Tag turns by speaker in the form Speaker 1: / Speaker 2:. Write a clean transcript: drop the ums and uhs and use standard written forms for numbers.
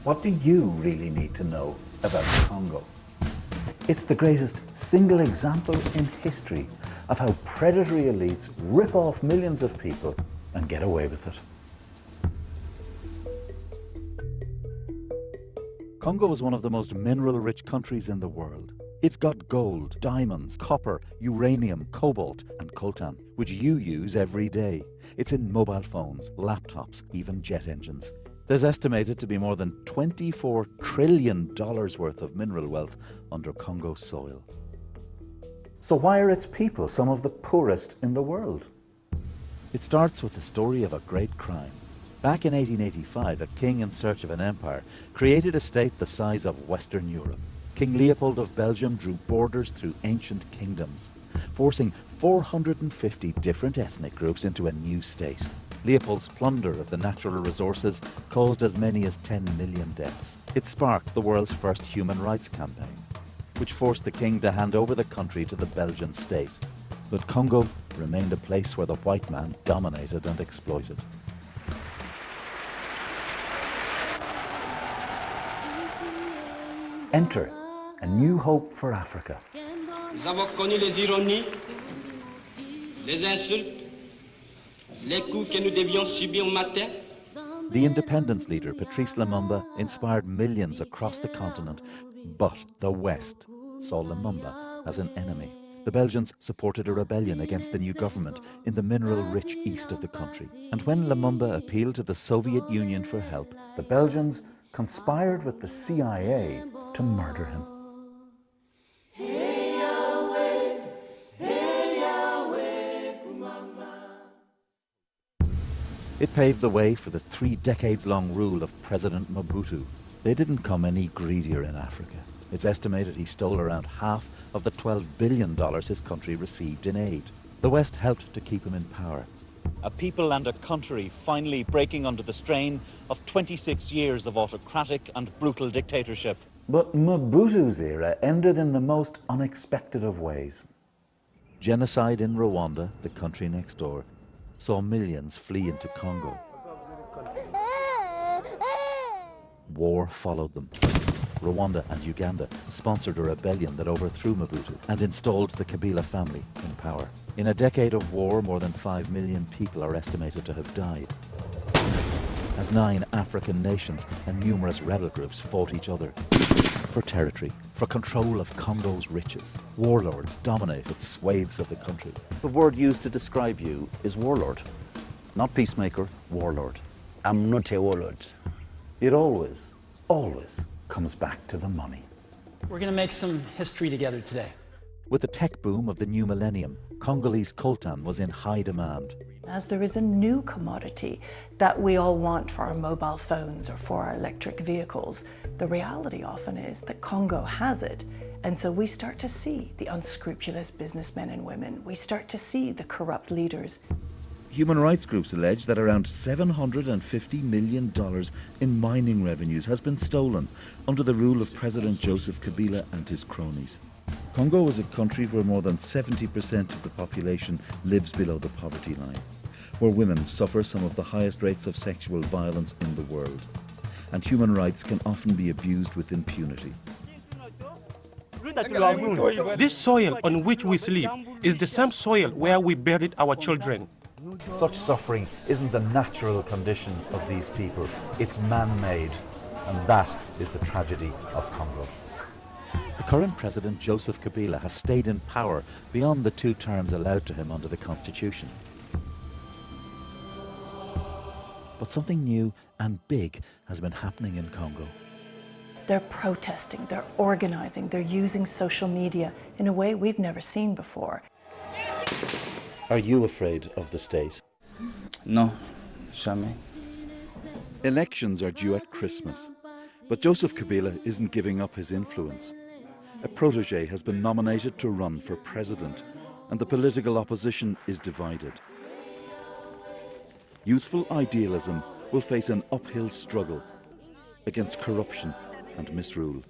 Speaker 1: What do you really need to know about Congo? It's the greatest single example in history of how predatory elites rip off millions of people and get away with it. Congo is one of the most mineral-rich countries in the world. It's got gold, diamonds, copper, uranium, cobalt and coltan, which you use every day. It's in mobile phones, laptops, even jet engines. There's estimated to be more than $24 trillion worth of mineral wealth under Congo's soil. So why are its people some of the poorest in the world? It starts with the story of a great crime. Back in 1885, a king in search of an empire created a state the size of Western Europe. King Leopold of Belgium drew borders through ancient kingdoms, forcing 450 different ethnic groups into a new state. Leopold's plunder of the natural resources caused as many as 10 million deaths. It sparked the world's first human rights campaign, which forced the king to hand over the country to the Belgian state. But Congo remained a place where the white man dominated and exploited. Enter a new hope for Africa.
Speaker 2: Nous avons connu les ironies, les insultes, les coups que nous devions subir matin.
Speaker 1: The independence leader, Patrice Lumumba, inspired millions across the continent, but the West saw Lumumba as an enemy. The Belgians supported a rebellion against the new government in the mineral-rich east of the country. And when Lumumba appealed to the Soviet Union for help, the Belgians conspired with the CIA to murder him. It paved the way for the 3 decades-long rule of President Mobutu. They didn't come any greedier in Africa. It's estimated he stole around half of the $12 billion his country received in aid. The West helped to keep him in power. A people and a country finally breaking under the strain of 26 years of autocratic and brutal dictatorship. But Mobutu's era ended in the most unexpected of ways. Genocide in Rwanda, the country next door, saw millions flee into Congo. War followed them. Rwanda and Uganda sponsored a rebellion that overthrew Mobutu and installed the Kabila family in power. In a decade of war, more than 5 million people are estimated to have died, as 9 African nations and numerous rebel groups fought each other for territory, for control of Congo's riches. Warlords dominated swathes of the country. The word used to describe you is warlord, not peacemaker, warlord.
Speaker 3: I'm not a warlord.
Speaker 1: It always comes back to the money.
Speaker 4: We're going to make some history together today.
Speaker 1: With the tech boom of the new millennium, Congolese coltan was in high demand.
Speaker 5: As there is a new commodity that we all want for our mobile phones or for our electric vehicles, the reality often is that Congo has it. And so we start to see the unscrupulous businessmen and women. We start to see the corrupt leaders.
Speaker 1: Human rights groups allege that around $750 million in mining revenues has been stolen under the rule of President Joseph Kabila and his cronies. Congo is a country where more than 70% of the population lives below the poverty line, where women suffer some of the highest rates of sexual violence in the world, and human rights can often be abused with impunity.
Speaker 6: This soil on which we sleep is the same soil where we buried our children.
Speaker 1: Such suffering isn't the natural condition of these people, it's man-made, and that is the tragedy of Congo. The current president, Joseph Kabila, has stayed in power beyond the 2 terms allowed to him under the constitution. But something new and big has been happening in Congo.
Speaker 5: They're protesting, they're organizing, they're using social media in a way we've never seen before.
Speaker 1: Are you afraid of the state?
Speaker 3: No, jamais.
Speaker 1: Elections are due at Christmas, but Joseph Kabila isn't giving up his influence. A protege has been nominated to run for president, and the political opposition is divided. Youthful idealism will face an uphill struggle against corruption and misrule.